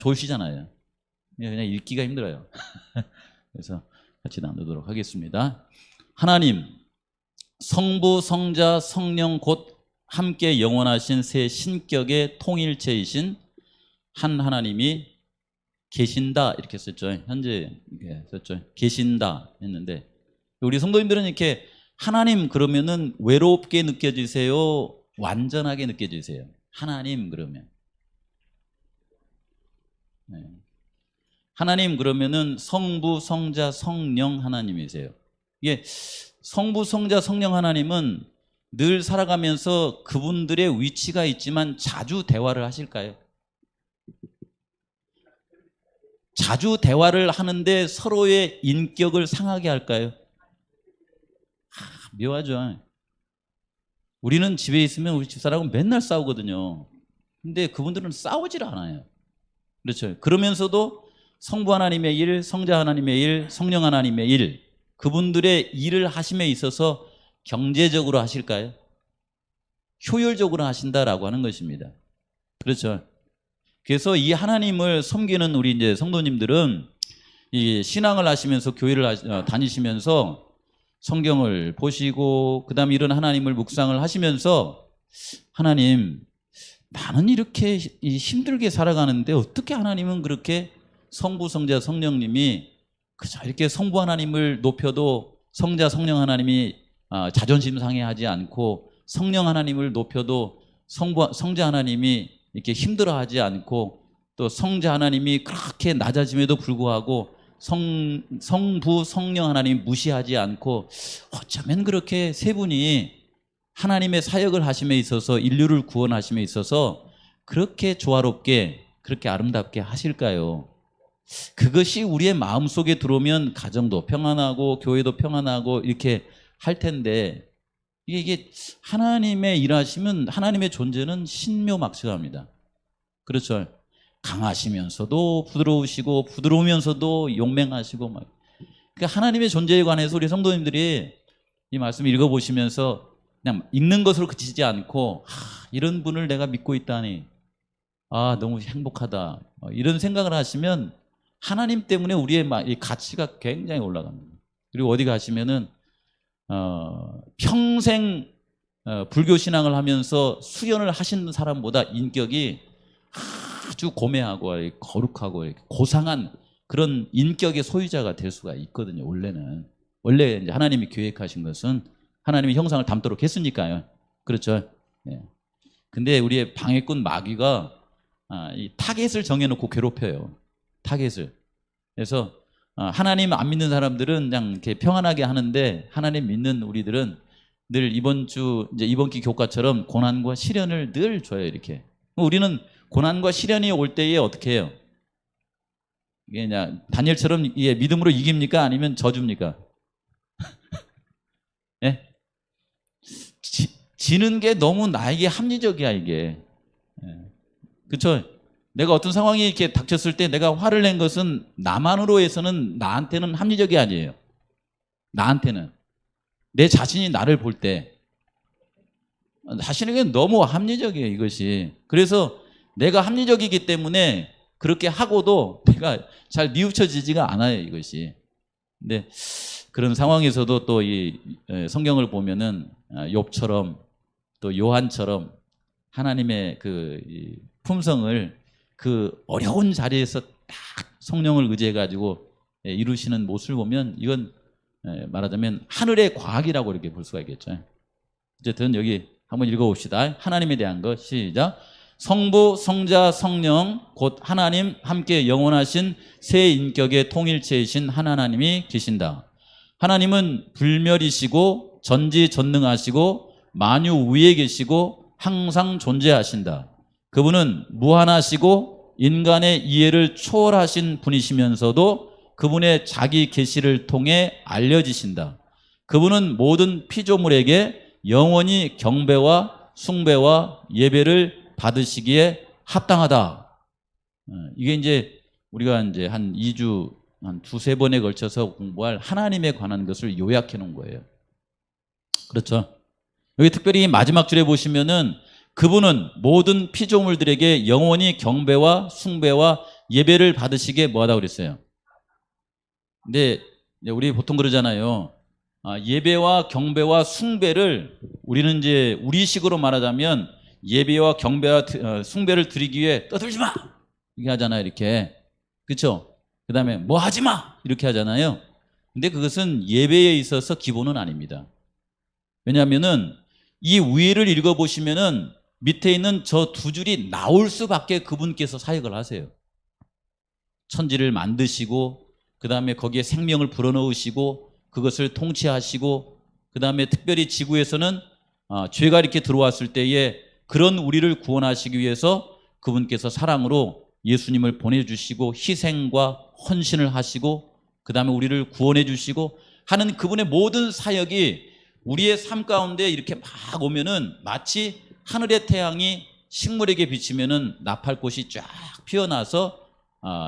좋으시잖아요. 그냥 읽기가 힘들어요. 그래서 같이 나누도록 하겠습니다. 하나님, 성부, 성자, 성령 곧 함께 영원하신 세 신격의 통일체이신 한 하나님이 계신다 이렇게 썼죠. 현재 썼죠. 계신다 했는데 우리 성도님들은 이렇게 하나님 그러면은 외롭게 느껴지세요? 완전하게 느껴지세요? 하나님 그러면 네. 하나님 그러면은 성부, 성자, 성령 하나님이세요. 이게 성부, 성자, 성령 하나님은 늘 살아가면서 그분들의 위치가 있지만 자주 대화를 하실까요? 자주 대화를 하는데 서로의 인격을 상하게 할까요? 묘하죠. 우리는 집에 있으면 우리 집사람은 맨날 싸우거든요. 근데 그분들은 싸우질 않아요. 그렇죠. 그러면서도 성부 하나님의 일, 성자 하나님의 일, 성령 하나님의 일, 그분들의 일을 하심에 있어서 경제적으로 하실까요? 효율적으로 하신다라고 하는 것입니다. 그렇죠. 그래서 이 하나님을 섬기는 우리 이제 성도님들은 이 신앙을 하시면서 교회를 다니시면서 성경을 보시고 그다음에 이런 하나님을 묵상을 하시면서 하나님, 나는 이렇게 힘들게 살아가는데 어떻게 하나님은 그렇게 성부, 성자, 성령님이 그저 이렇게 성부 하나님을 높여도 성자, 성령 하나님이 자존심 상해하지 않고 성령 하나님을 높여도 성자 하나님이 이렇게 힘들어하지 않고 또 성자 하나님이 그렇게 낮아짐에도 불구하고 성부, 성령 하나님 무시하지 않고 어쩌면 그렇게 세 분이 하나님의 사역을 하심에 있어서 인류를 구원하심에 있어서 그렇게 조화롭게 그렇게 아름답게 하실까요? 그것이 우리의 마음속에 들어오면 가정도 평안하고 교회도 평안하고 이렇게 할 텐데 이게 하나님의 일하시면 하나님의 존재는 신묘막측합니다. 그렇죠. 강하시면서도 부드러우시고 부드러우면서도 용맹하시고 막. 그러니까 하나님의 존재에 관해서 우리 성도님들이 이 말씀 읽어보시면서 그냥 읽는 것으로 그치지 않고 이런 분을 내가 믿고 있다니 너무 행복하다 이런 생각을 하시면 하나님 때문에 우리의 가치가 굉장히 올라갑니다. 그리고 어디 가시면은 평생 불교 신앙을 하면서 수련을 하신 사람보다 인격이 아주 고매하고 거룩하고 고상한 그런 인격의 소유자가 될 수가 있거든요. 원래 이제 하나님이 계획하신 것은 하나님의 형상을 담도록 했으니까요. 그렇죠. 예. 근데 우리의 방해꾼 마귀가 이 타겟을 정해놓고 괴롭혀요. 타겟을. 그래서 하나님 안 믿는 사람들은 그냥 이렇게 평안하게 하는데 하나님 믿는 우리들은 늘 이번 기 교과처럼 고난과 시련을 늘 줘요. 이렇게. 우리는 고난과 시련이 올 때에 어떻게 해요? 이게 그냥 다니엘처럼 믿음으로 이깁니까? 아니면 저줍니까? 예? 지는 게 너무 나에게 합리적이야 이게. 그렇죠? 내가 어떤 상황이 이렇게 닥쳤을 때 내가 화를 낸 것은 나만으로 해서는 나한테는 합리적이 아니에요. 나한테는 내 자신이 나를 볼 때 자신에게 너무 합리적이에요 이것이. 그래서 내가 합리적이기 때문에 그렇게 하고도 내가 잘 뉘우쳐지지가 않아요 이것이. 근데 그런 상황에서도 또 이 성경을 보면은 욥처럼 또 요한처럼 하나님의 그 품성을 그 어려운 자리에서 딱 성령을 의지해 가지고 이루시는 모습을 보면 이건 말하자면 하늘의 과학이라고 이렇게 볼 수가 있겠죠. 어쨌든 여기 한번 읽어봅시다. 하나님에 대한 것 시작. 성부, 성자, 성령 곧 하나님 함께 영원하신 세 인격의 통일체이신 한 하나님이 계신다. 하나님은 불멸이시고 전지전능하시고 만유 위에 계시고 항상 존재하신다. 그분은 무한하시고 인간의 이해를 초월하신 분이시면서도 그분의 자기 계시를 통해 알려지신다. 그분은 모든 피조물에게 영원히 경배와 숭배와 예배를 받으시기에 합당하다. 이게 이제 우리가 이제 한 2주, 한 두세 번에 걸쳐서 공부할 하나님에 관한 것을 요약해 놓은 거예요. 그렇죠? 여기 특별히 마지막 줄에 보시면은 그분은 모든 피조물들에게 영원히 경배와 숭배와 예배를 받으시게 뭐하다고 그랬어요? 근데 우리 보통 그러잖아요. 예배와 경배와 숭배를 우리는 이제 우리식으로 말하자면 예배와 경배와 숭배를 드리기 위해 떠들지 마! 이렇게 하잖아요. 이렇게. 그렇죠? 그 다음에 뭐 하지 마! 이렇게 하잖아요. 근데 그것은 예배에 있어서 기본은 아닙니다. 왜냐하면은 이 위를 읽어보시면은 밑에 있는 저 두 줄이 나올 수밖에 그분께서 사역을 하세요. 천지를 만드시고 그 다음에 거기에 생명을 불어넣으시고 그것을 통치하시고 그 다음에 특별히 지구에서는 죄가 이렇게 들어왔을 때에 그런 우리를 구원하시기 위해서 그분께서 사랑으로 예수님을 보내주시고 희생과 헌신을 하시고 그 다음에 우리를 구원해 주시고 하는 그분의 모든 사역이 우리의 삶 가운데 이렇게 막 오면은 마치 하늘의 태양이 식물에게 비치면은 나팔꽃이 쫙 피어나서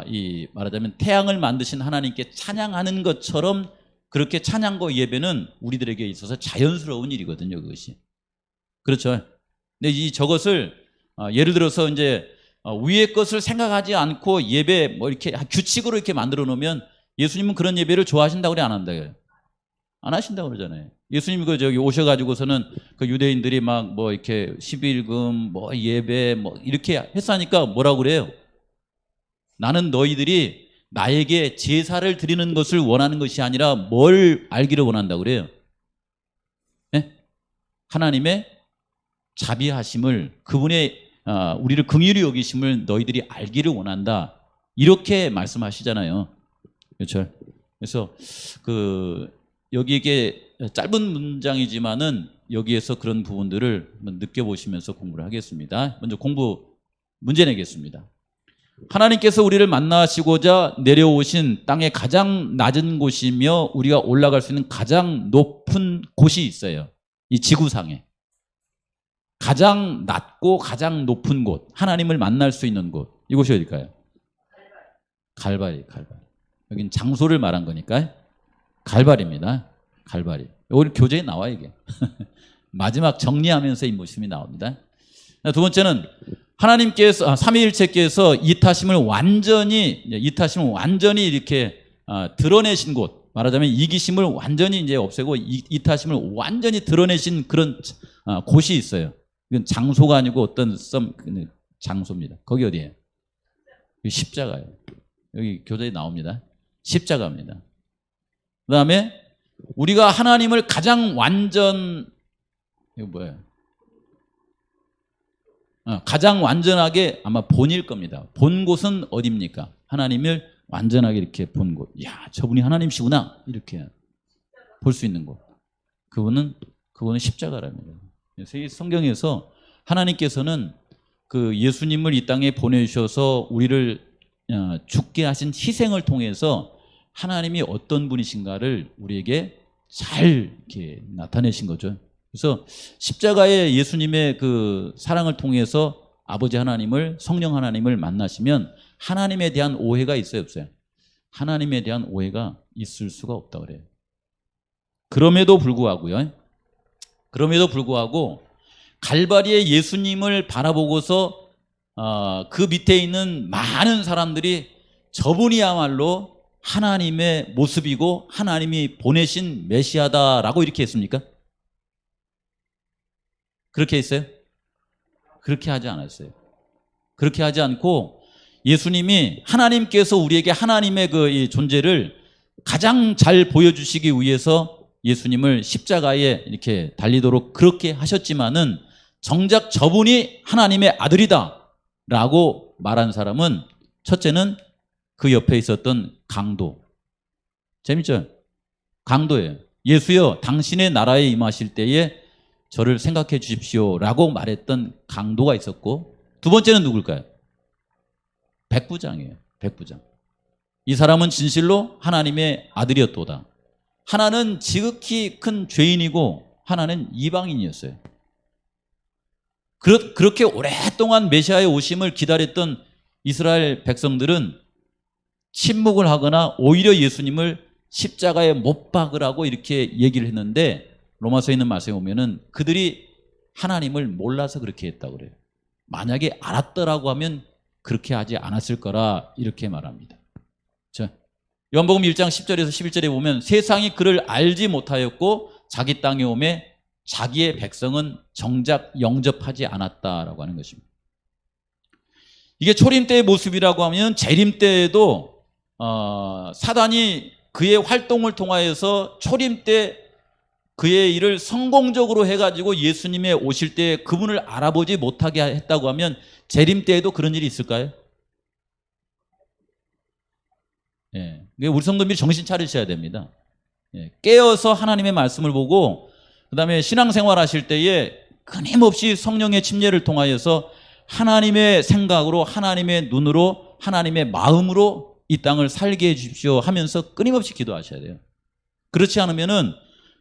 이 말하자면 태양을 만드신 하나님께 찬양하는 것처럼 그렇게 찬양과 예배는 우리들에게 있어서 자연스러운 일이거든요. 그것이. 그렇죠. 근데 저것을 예를 들어서 이제 위의 것을 생각하지 않고 예배 뭐 이렇게 규칙으로 이렇게 만들어 놓으면 예수님은 그런 예배를 좋아하신다고 그래 안 한다고요? 안 하신다고 그러잖아요. 예수님이 저기 오셔가지고서는 그 유대인들이 막 뭐 이렇게 11금 뭐 예배 뭐 이렇게 했으니까 뭐라고 그래요? 나는 너희들이 나에게 제사를 드리는 것을 원하는 것이 아니라 뭘 알기를 원한다고 그래요? 네? 하나님의 자비하심을 그분의 우리를 긍휼히 여기심을 너희들이 알기를 원한다. 이렇게 말씀하시잖아요. 그렇죠? 그래서 여기 이게 짧은 문장이지만은 여기에서 그런 부분들을 느껴보시면서 공부를 하겠습니다. 먼저 공부 문제 내겠습니다. 하나님께서 우리를 만나시고자 내려오신 땅의 가장 낮은 곳이며 우리가 올라갈 수 있는 가장 높은 곳이 있어요. 이 지구상에. 가장 낮고 가장 높은 곳, 하나님을 만날 수 있는 곳. 이곳이 어딜까요? 갈바리. 여긴 장소를 말한 거니까 갈바리입니다. 갈바리. 오늘 교재에 나와 이게. 마지막 정리하면서 이 모습이 나옵니다. 두 번째는 하나님께서 삼위일체께서 이타심을 완전히 이렇게 드러내신 곳, 말하자면 이기심을 완전히 이제 없애고 이타심을 완전히 드러내신 그런 곳이 있어요. 이건 장소가 아니고 어떤 장소입니다. 거기 어디예요? 십자가예요. 여기 교재에 나옵니다. 십자가입니다. 그 다음에 우리가 하나님을 가장 이거 뭐예요? 가장 완전하게 아마 본일 겁니다. 본 곳은 어디입니까? 하나님을 완전하게 이렇게 본 곳. 야, 저분이 하나님이시구나. 이렇게 볼 수 있는 곳. 그거는 십자가랍니다. 성경에서 하나님께서는 그 예수님을 이 땅에 보내주셔서 우리를 죽게 하신 희생을 통해서 하나님이 어떤 분이신가를 우리에게 잘 이렇게 나타내신 거죠. 그래서 십자가의 예수님의 그 사랑을 통해서 아버지 하나님을, 성령 하나님을 만나시면 하나님에 대한 오해가 있어요, 없어요? 하나님에 대한 오해가 있을 수가 없다 그래요. 그럼에도 불구하고 갈바리의 예수님을 바라보고서 그 밑에 있는 많은 사람들이 저분이야말로 하나님의 모습이고 하나님이 보내신 메시아다라고 이렇게 했습니까? 그렇게 했어요? 그렇게 하지 않았어요. 그렇게 하지 않고 예수님이 하나님께서 우리에게 하나님의 이 존재를 가장 잘 보여주시기 위해서 예수님을 십자가에 이렇게 달리도록 그렇게 하셨지만은 정작 저분이 하나님의 아들이다 라고 말한 사람은 첫째는 그 옆에 있었던 강도. 재밌죠? 강도예요. 예수여 당신의 나라에 임하실 때에 저를 생각해 주십시오 라고 말했던 강도가 있었고, 두 번째는 누굴까요? 백부장이에요. 백부장. 이 사람은 진실로 하나님의 아들이었도다. 하나는 지극히 큰 죄인이고 하나는 이방인이었어요. 그렇게 오랫동안 메시아의 오심을 기다렸던 이스라엘 백성들은 침묵을 하거나 오히려 예수님을 십자가에 못 박으라고 이렇게 얘기를 했는데, 로마서에 있는 말씀에 보면은 그들이 하나님을 몰라서 그렇게 했다고 그래요. 만약에 알았더라고 하면 그렇게 하지 않았을 거라 이렇게 말합니다. 자, 요한복음 1장 10절에서 11절에 보면 세상이 그를 알지 못하였고 자기 땅에 오매 자기의 백성은 정작 영접하지 않았다라고 하는 것입니다. 이게 초림 때의 모습이라고 하면 재림 때에도 사단이 그의 활동을 통하여서 초림 때 그의 일을 성공적으로 해가지고 예수님의 오실 때 그분을 알아보지 못하게 했다고 하면 재림 때에도 그런 일이 있을까요? 예, 우리 성도님들이 정신 차리셔야 됩니다. 예, 깨어서 하나님의 말씀을 보고 그 다음에 신앙생활 하실 때에 끊임없이 성령의 침례를 통하여서 하나님의 생각으로 하나님의 눈으로 하나님의 마음으로 이 땅을 살게 해 주십시오 하면서 끊임없이 기도하셔야 돼요. 그렇지 않으면은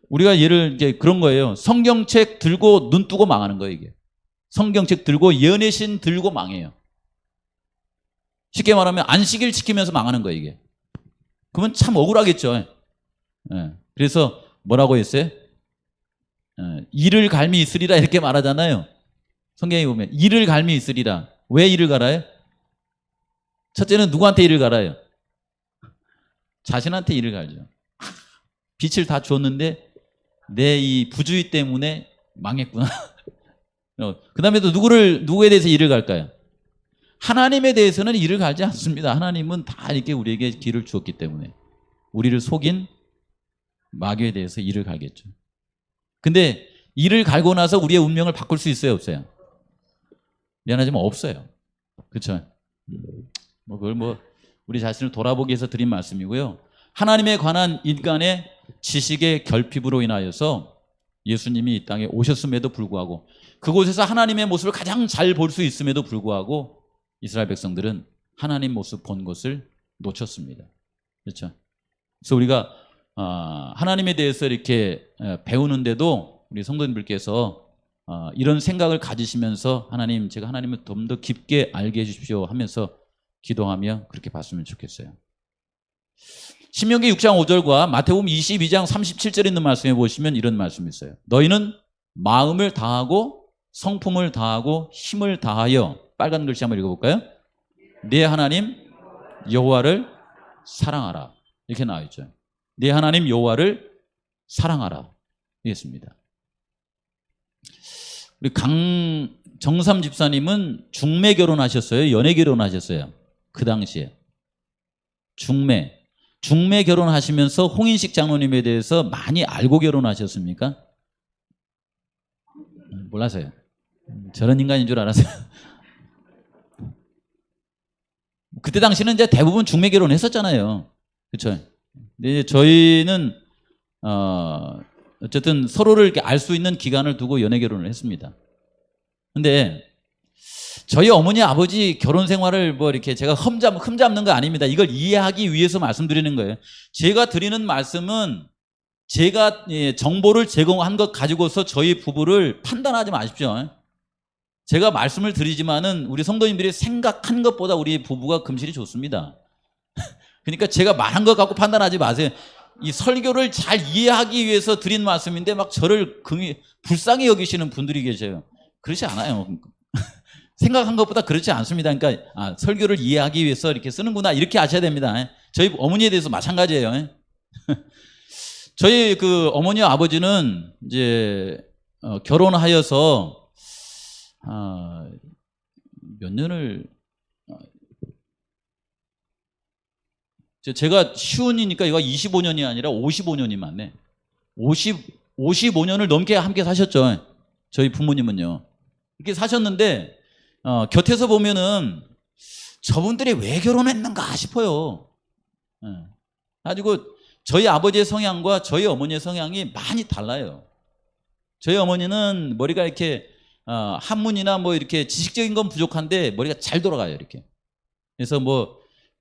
우리가 예를 이제 그런 거예요. 성경책 들고 눈 뜨고 망하는 거예요, 이게. 성경책 들고 예언의 신 들고 망해요. 쉽게 말하면 안식일 지키면서 망하는 거예요, 이게. 그러면 참 억울하겠죠. 예. 그래서 뭐라고 했어요? 이를 갈미 있으리라 이렇게 말하잖아요. 성경에 보면 이를 갈미 있으리라. 왜 이를 갈아요? 첫째는 누구한테 이를 갈아요? 자신한테 이를 갈죠. 빛을 다 줬는데 내 이 부주의 때문에 망했구나. 그 다음에 또 누구에 대해서 이를 갈까요? 하나님에 대해서는 이를 갈지 않습니다. 하나님은 다 이렇게 우리에게 길을 주었기 때문에 우리를 속인 마귀에 대해서 이를 갈겠죠. 근데 이를 갈고 나서 우리의 운명을 바꿀 수 있어요, 없어요? 미안하지만 없어요. 그렇죠? 그걸 우리 자신을 돌아보기 위해서 드린 말씀이고요. 하나님에 관한 인간의 지식의 결핍으로 인하여서 예수님이 이 땅에 오셨음에도 불구하고 그곳에서 하나님의 모습을 가장 잘 볼 수 있음에도 불구하고 이스라엘 백성들은 하나님 모습 본 것을 놓쳤습니다. 그렇죠? 그래서 우리가 하나님에 대해서 이렇게 배우는데도 우리 성도님들께서 이런 생각을 가지시면서 하나님, 제가 하나님을 좀 더 깊게 알게 해주십시오 하면서 기도하며 그렇게 봤으면 좋겠어요. 신명기 6장 5절과 마태복음 22장 37절에 있는 말씀에 보시면 이런 말씀이 있어요. 너희는 마음을 다하고 성품을 다하고 힘을 다하여, 빨간 글씨 한번 읽어볼까요? 네 하나님 여호와를 사랑하라. 이렇게 나와 있죠. 네 하나님 여호와를 사랑하라. 이겠습니다. 우리 강정삼 집사님은 중매 결혼하셨어요? 연애 결혼하셨어요? 그 당시에 중매 결혼하시면서 홍인식 장로님에 대해서 많이 알고 결혼하셨습니까? 몰라서요. 저런 인간인 줄 알았어요. 그때 당시는 이제 대부분 중매 결혼했었잖아요. 그렇죠? 근데 저희는 어쨌든 서로를 이렇게 알 수 있는 기간을 두고 연애 결혼을 했습니다. 근데 저희 어머니 아버지 결혼 생활을 이렇게 제가 흠잡는 거 아닙니다. 이걸 이해하기 위해서 말씀드리는 거예요. 제가 드리는 말씀은 제가 정보를 제공한 것 가지고서 저희 부부를 판단하지 마십시오. 제가 말씀을 드리지만은 우리 성도님들이 생각한 것보다 우리 부부가 금실이 좋습니다. 그러니까 제가 말한 것 갖고 판단하지 마세요. 이 설교를 잘 이해하기 위해서 드린 말씀인데 막 저를 불쌍히 여기시는 분들이 계셔요. 그렇지 않아요. 생각한 것보다 그렇지 않습니다. 그러니까 설교를 이해하기 위해서 이렇게 쓰는구나 이렇게 아셔야 됩니다. 저희 어머니에 대해서 마찬가지예요. 저희 그 어머니와 아버지는 이제 결혼하여서 몇 년을 제가 시운이니까 이거 25년이 아니라 55년이 맞네. 55년을 넘게 함께 사셨죠. 저희 부모님은요. 이렇게 사셨는데 곁에서 보면은 저분들이 왜 결혼했는가 싶어요. 가지고 저희 아버지의 성향과 저희 어머니의 성향이 많이 달라요. 저희 어머니는 머리가 이렇게 한문이나 이렇게 지식적인 건 부족한데 머리가 잘 돌아가요, 이렇게. 그래서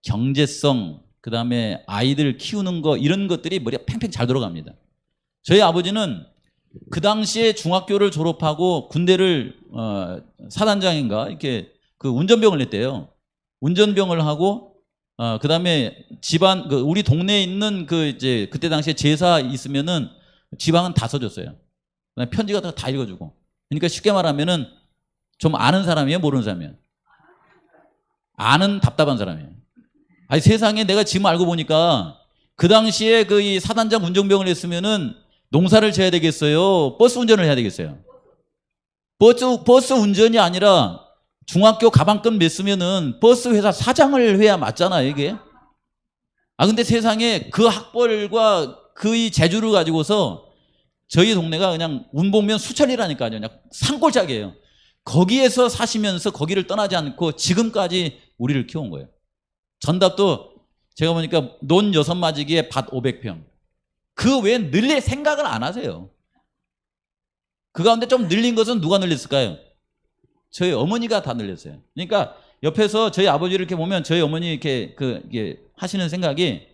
경제성, 그 다음에 아이들 키우는 거 이런 것들이 머리가 팽팽 잘 돌아갑니다. 저희 아버지는 그 당시에 중학교를 졸업하고 군대를 사단장인가 이렇게 그 운전병을 냈대요. 운전병을 하고 그 다음에 집안 우리 동네에 있는 그때 당시에 제사 있으면은 지방은 다 써줬어요. 그다음에 편지 같은 거 다 읽어주고. 그러니까 쉽게 말하면은 좀 아는 사람이에요, 모르는 사람이에요? 아는 답답한 사람이에요. 아니 세상에 내가 지금 알고 보니까 그 당시에 그 이 사단장 운전병을 했으면은 농사를 져야 되겠어요? 버스 운전을 해야 되겠어요? 버스 운전이 아니라 중학교 가방끈 맸으면은 버스 회사 사장을 해야 맞잖아요, 이게. 근데 세상에 그 학벌과 그 이 재주를 가지고서 저희 동네가 그냥 운봉면 수천리라니까요. 그냥 산골짜기예요. 거기에서 사시면서 거기를 떠나지 않고 지금까지 우리를 키운 거예요. 전답도 제가 보니까 논 6마지기에 밭 500평. 그 외에 늘릴 생각을 안 하세요. 그 가운데 좀 늘린 것은 누가 늘렸을까요? 저희 어머니가 다 늘렸어요. 그러니까 옆에서 저희 아버지를 이렇게 보면 저희 어머니 이렇게 이게 하시는 생각이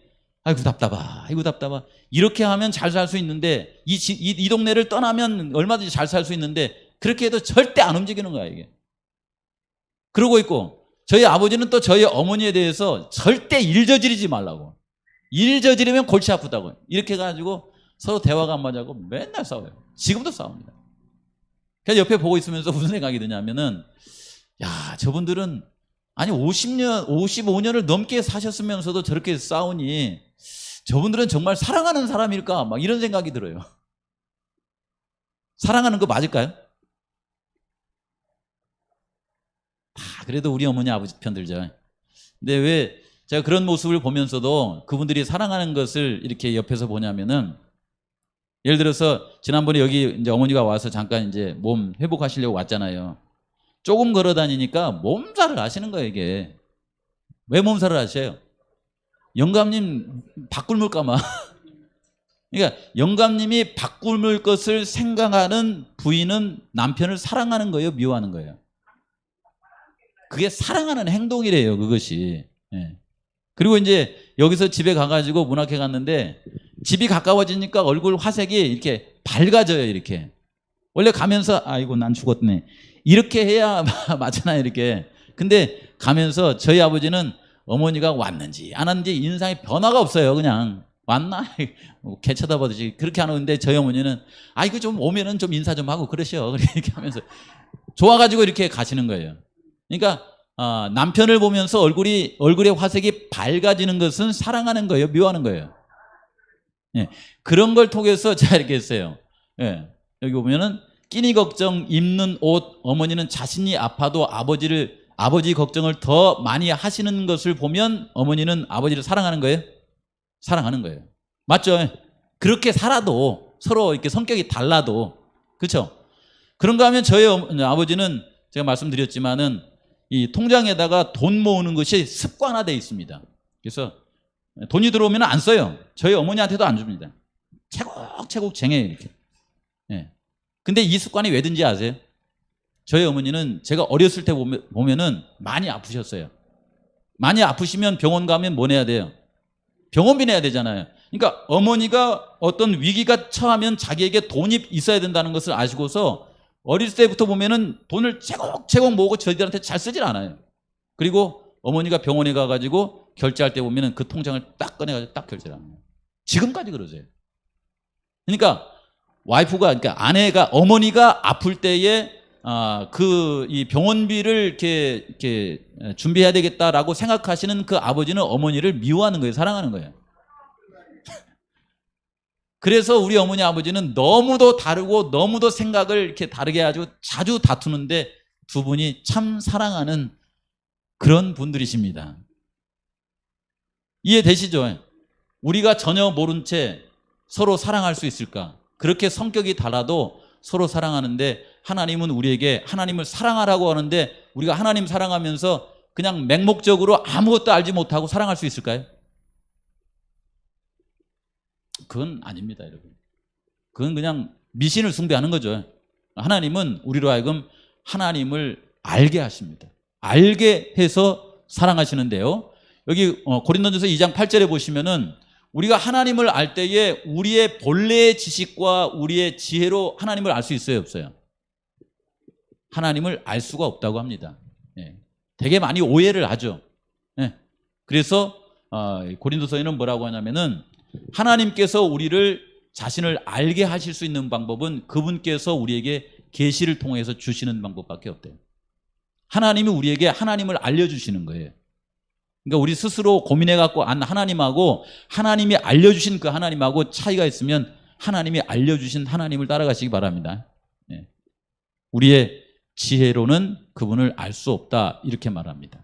아이고 답답하, 아이고 답답하. 이렇게 하면 잘 살 수 있는데 이 동네를 떠나면 얼마든지 잘 살 수 있는데 그렇게 해도 절대 안 움직이는 거야 이게. 그러고 있고 저희 아버지는 또 저희 어머니에 대해서 절대 일 저지르지 말라고. 일 저지르면 골치 아프다고. 이렇게 해가지고 서로 대화가 안 맞아고 맨날 싸워요. 지금도 싸웁니다. 그래서 옆에 보고 있으면서 무슨 생각이 드냐면은 야 저분들은 아니 50년 55년을 넘게 사셨으면서도 저렇게 싸우니 저분들은 정말 사랑하는 사람일까 막 이런 생각이 들어요. 사랑하는 거 맞을까요? 그래도 우리 어머니 아버지 편들죠. 근데 왜 제가 그런 모습을 보면서도 그분들이 사랑하는 것을 이렇게 옆에서 보냐면은 예를 들어서 지난번에 여기 이제 어머니가 와서 잠깐 이제 몸 회복하시려고 왔잖아요. 조금 걸어 다니니까 몸살을 하시는 거예요, 이게. 왜 몸살을 하셔요? 영감님 밥 굶을까봐. 그러니까 영감님이 밥 굶을 것을 생각하는 부인은 남편을 사랑하는 거예요, 미워하는 거예요? 그게 사랑하는 행동이래요, 그것이. 예. 그리고 이제 여기서 집에 가가지고 문학회 갔는데 집이 가까워지니까 얼굴 화색이 이렇게 밝아져요, 이렇게. 원래 가면서 아이고 난 죽었네 이렇게 해야 맞잖아요, 이렇게. 근데 가면서 저희 아버지는 어머니가 왔는지 안 왔는지 인상에 변화가 없어요. 그냥 왔나? 개 쳐다보듯이 그렇게 하는데 저희 어머니는 아이고 좀 오면은 좀 인사 좀 하고 그러셔. 이렇게 하면서 좋아가지고 이렇게 가시는 거예요. 그러니까 남편을 보면서 얼굴의 화색이 밝아지는 것은 사랑하는 거예요, 미워하는 거예요? 예, 그런 걸 통해서 제가 이렇게 했어요. 예, 여기 보면은 끼니 걱정, 입는 옷, 어머니는 자신이 아파도 아버지 걱정을 더 많이 하시는 것을 보면 어머니는 아버지를 사랑하는 거예요? 사랑하는 거예요. 맞죠? 그렇게 살아도 서로 이렇게 성격이 달라도 그렇죠? 그런가 하면 저희 아버지는 제가 말씀드렸지만은 이 통장에다가 돈 모으는 것이 습관화되어 있습니다. 그래서 돈이 들어오면 안 써요. 저희 어머니한테도 안 줍니다. 차곡차곡 쟁여요, 이렇게. 예. 근데 이 습관이 왜 든지 아세요? 저희 어머니는 제가 어렸을 때 보면은 많이 아프셨어요. 많이 아프시면 병원 가면 뭐 내야 돼요? 병원비 내야 되잖아요. 그러니까 어머니가 어떤 위기가 처하면 자기에게 돈이 있어야 된다는 것을 아시고서 어릴 때부터 보면은 돈을 채곡채곡 모으고 저희들한테 잘 쓰질 않아요. 그리고 어머니가 병원에 가가지고 결제할 때 보면은 그 통장을 딱 꺼내가지고 딱 결제를 합니다. 지금까지 그러세요. 그러니까 그러니까 아내가 어머니가 아플 때에 이 병원비를 이렇게 준비해야 되겠다라고 생각하시는 그 아버지는 어머니를 미워하는 거예요, 사랑하는 거예요. 그래서 우리 어머니 아버지는 너무도 다르고 너무도 생각을 이렇게 다르게 해가지고 자주 다투는데 두 분이 참 사랑하는 그런 분들이십니다. 이해되시죠? 우리가 전혀 모른 채 서로 사랑할 수 있을까? 그렇게 성격이 달라도 서로 사랑하는데 하나님은 우리에게 하나님을 사랑하라고 하는데 우리가 하나님 사랑하면서 그냥 맹목적으로 아무것도 알지 못하고 사랑할 수 있을까요? 그건 아닙니다, 여러분. 그건 그냥 미신을 숭배하는 거죠. 하나님은 우리로 하여금 하나님을 알게 하십니다. 알게 해서 사랑하시는데요. 여기 고린도전서 2장 8절에 보시면은 우리가 하나님을 알 때에 우리의 본래의 지식과 우리의 지혜로 하나님을 알 수 있어요, 없어요? 하나님을 알 수가 없다고 합니다. 예. 되게 많이 오해를 하죠. 예. 그래서 고린도서에는 뭐라고 하냐면은 하나님께서 우리를 자신을 알게 하실 수 있는 방법은 그분께서 우리에게 계시를 통해서 주시는 방법밖에 없대요. 하나님이 우리에게 하나님을 알려주시는 거예요. 그러니까 우리 스스로 고민해갖고 안 하나님하고 하나님이 알려주신 그 하나님하고 차이가 있으면 하나님이 알려주신 하나님을 따라가시기 바랍니다. 예. 우리의 지혜로는 그분을 알 수 없다 이렇게 말합니다.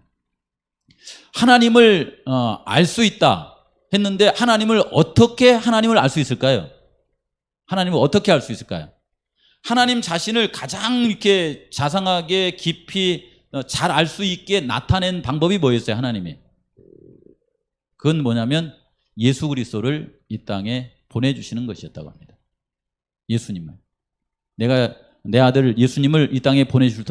하나님을 알 수 있다 했는데 어떻게 하나님을 알 수 있을까요? 하나님을 어떻게 알 수 있을까요? 하나님 자신을 가장 이렇게 자상하게 깊이 잘 알 수 있게 나타낸 방법이 뭐였어요? 하나님이. 그건 뭐냐면 예수 그리스도를 이 땅에 보내주시는 것이었다고 합니다. 예수님을. 내가 내 아들 예수님을 이 땅에 보내줄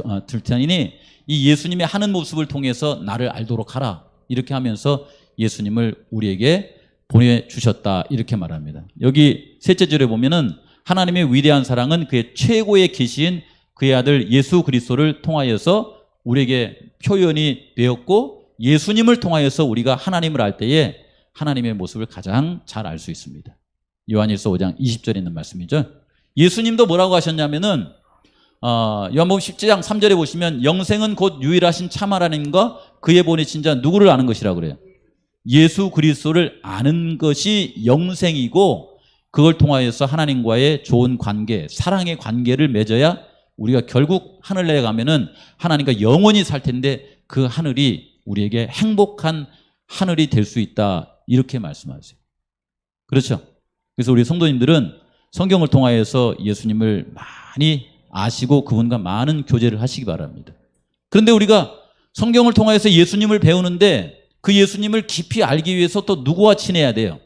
테니 이 예수님의 하는 모습을 통해서 나를 알도록 하라. 이렇게 하면서 예수님을 우리에게 보내주셨다. 이렇게 말합니다. 여기 셋째 절에 보면은 하나님의 위대한 사랑은 그의 최고의 계시인 그의 아들 예수 그리스도를 통하여서 우리에게 표현이 되었고 예수님을 통하여서 우리가 하나님을 알 때에 하나님의 모습을 가장 잘 알 수 있습니다. 요한일서 5장 20절에 있는 말씀이죠. 예수님도 뭐라고 하셨냐면은 요한복음 17장 3절에 보시면 영생은 곧 유일하신 참 하나님과 그의 보내신 자 누구를 아는 것이라고 그래요. 예수 그리스도를 아는 것이 영생이고 그걸 통하여서 하나님과의 좋은 관계, 사랑의 관계를 맺어야 우리가 결국 하늘나라에 가면은 하나님과 영원히 살 텐데 그 하늘이 우리에게 행복한 하늘이 될 수 있다 이렇게 말씀하세요. 그렇죠? 그래서 우리 성도님들은 성경을 통하여서 예수님을 많이 아시고 그분과 많은 교제를 하시기 바랍니다. 그런데 우리가 성경을 통하여서 예수님을 배우는데 그 예수님을 깊이 알기 위해서 또 누구와 친해야 돼요?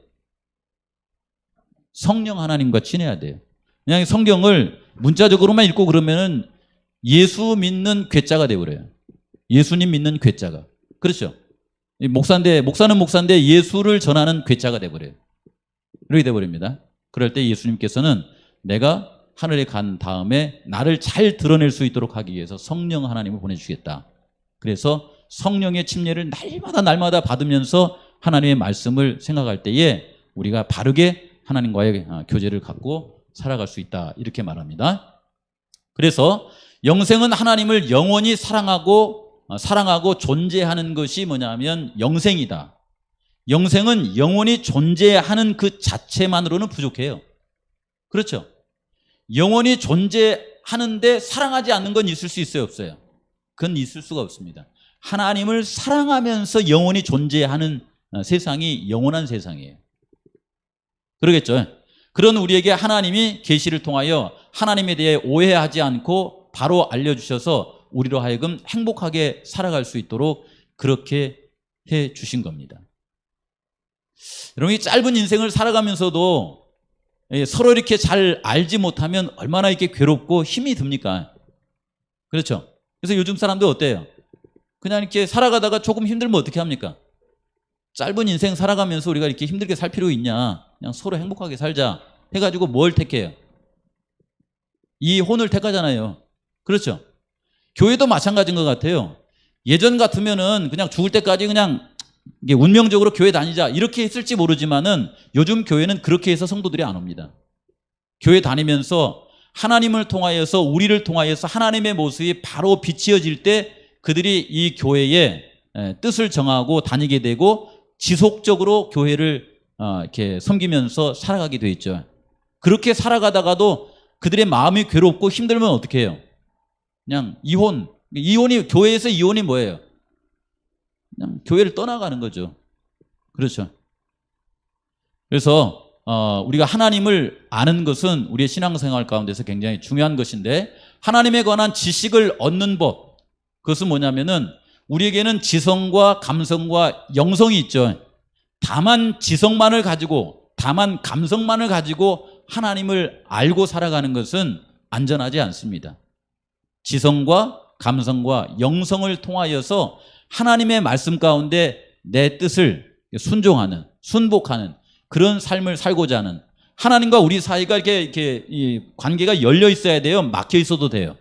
성령 하나님과 친해야 돼요. 그냥 성경을 문자적으로만 읽고 그러면은 예수 믿는 괴짜가 되어버려요. 예수님 믿는 괴짜가. 그렇죠? 목사는 목사인데 예수를 전하는 괴짜가 되어버려요. 이렇게 되어버립니다. 그럴 때 예수님께서는 내가 하늘에 간 다음에 나를 잘 드러낼 수 있도록 하기 위해서 성령 하나님을 보내주시겠다. 그래서 성령의 침례를 날마다 받으면서 하나님의 말씀을 생각할 때에 우리가 바르게 하나님과의 교제를 갖고 살아갈 수 있다 이렇게 말합니다. 그래서 영생은 하나님을 영원히 사랑하고 존재하는 것이 뭐냐면 영생이다. 영생은 영원히 존재하는 그 자체만으로는 부족해요. 그렇죠? 영원히 존재하는데 사랑하지 않는 건 있을 수 있어요? 없어요? 그건 있을 수가 없습니다. 하나님을 사랑하면서 영원히 존재하는 세상이 영원한 세상이에요. 그러겠죠? 그런 우리에게 하나님이 계시를 통하여 하나님에 대해 오해하지 않고 바로 알려주셔서 우리로 하여금 행복하게 살아갈 수 있도록 그렇게 해 주신 겁니다. 여러분, 이 짧은 인생을 살아가면서도 서로 이렇게 잘 알지 못하면 얼마나 이렇게 괴롭고 힘이 듭니까? 그렇죠? 그래서 요즘 사람들 어때요? 그냥 이렇게 살아가다가 조금 힘들면 어떻게 합니까? 짧은 인생 살아가면서 우리가 이렇게 힘들게 살 필요 있냐? 그냥 서로 행복하게 살자 해가지고 뭘 택해요? 이혼을 택하잖아요. 그렇죠? 교회도 마찬가지인 것 같아요. 예전 같으면은 그냥 죽을 때까지 그냥 이게 운명적으로 교회 다니자 이렇게 했을지 모르지만은 요즘 교회는 그렇게 해서 성도들이 안 옵니다. 교회 다니면서 하나님을 통하여서 우리를 통하여서 하나님의 모습이 바로 비치어질 때 그들이 이 교회의 뜻을 정하고 다니게 되고 지속적으로 교회를 이렇게 섬기면서 살아가게 돼 있죠. 그렇게 살아가다가도 그들의 마음이 괴롭고 힘들면 어떻게 해요? 그냥 이혼이 교회에서 이혼이 뭐예요? 그냥 교회를 떠나가는 거죠. 그렇죠. 그래서 우리가 하나님을 아는 것은 우리의 신앙생활 가운데서 굉장히 중요한 것인데 하나님에 관한 지식을 얻는 법, 그것은 뭐냐면은 우리에게는 지성과 감성과 영성이 있죠. 다만 지성만을 가지고 다만 감성만을 가지고 하나님을 알고 살아가는 것은 안전하지 않습니다. 지성과 감성과 영성을 통하여서 하나님의 말씀 가운데 내 뜻을 순복하는 그런 삶을 살고자 하는, 하나님과 우리 사이가 이렇게 이 관계가 열려 있어야 돼요? 막혀 있어도 돼요?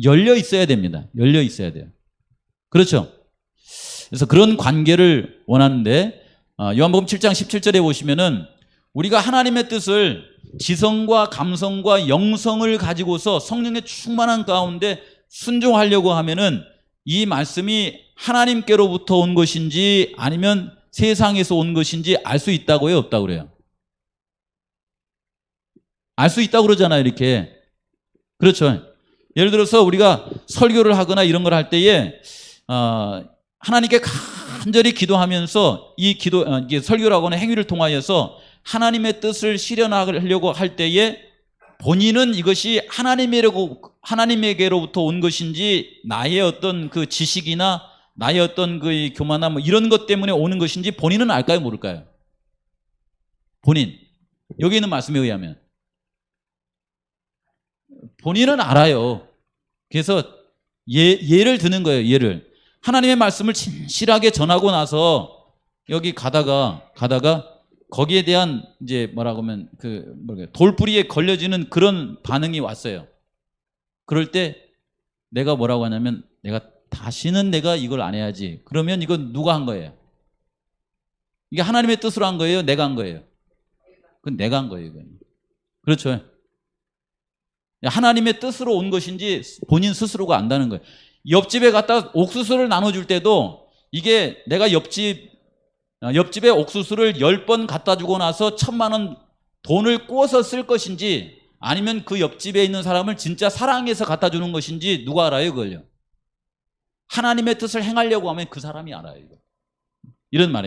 열려 있어야 됩니다. 열려 있어야 돼요. 그렇죠? 그래서 그런 관계를 원하는데 요한복음 7장 17절에 보시면은 우리가 하나님의 뜻을 지성과 감성과 영성을 가지고서 성령의 충만한 가운데 순종하려고 하면은 이 말씀이 하나님께로부터 온 것인지 아니면 세상에서 온 것인지 알 수 있다고요, 없다고 그래요? 알 수 있다고 그러잖아요, 이렇게. 그렇죠. 예를 들어서 우리가 설교를 하거나 이런 걸 할 때에 하나님께 간절히 기도하면서 이게 설교를 하거나 행위를 통하여서 하나님의 뜻을 실현하려고 할 때에 본인은 이것이 하나님에게로부터 온 것인지 나의 어떤 그 지식이나 나의 어떤 그 교만함 뭐 이런 것 때문에 오는 것인지 본인은 알까요, 모를까요? 본인. 여기 있는 말씀에 의하면 본인은 알아요. 그래서 예를 드는 거예요. 예를. 하나님의 말씀을 진실하게 전하고 나서 여기 가다가 거기에 대한 이제 뭐라고 하면 돌뿌리에 걸려지는 그런 반응이 왔어요. 그럴 때 내가 뭐라고 하냐면 다시는 내가 이걸 안 해야지. 그러면 이건 누가 한 거예요? 이게 하나님의 뜻으로 한 거예요? 내가 한 거예요? 그건 내가 한 거예요. 이건. 그렇죠. 하나님의 뜻으로 온 것인지 본인 스스로가 안다는 거예요. 옆집에 갔다 옥수수를 나눠줄 때도 이게 내가 옆집에 옥수수를 10번 갖다 주고 나서 1,000만 원 돈을 꾸어서 쓸 것인지 아니면 그 옆집에 있는 사람을 진짜 사랑해서 갖다 주는 것인지 누가 알아요, 그걸요? 하나님의 뜻을 행하려고 하면 그 사람이 알아요. 이런 말입니다.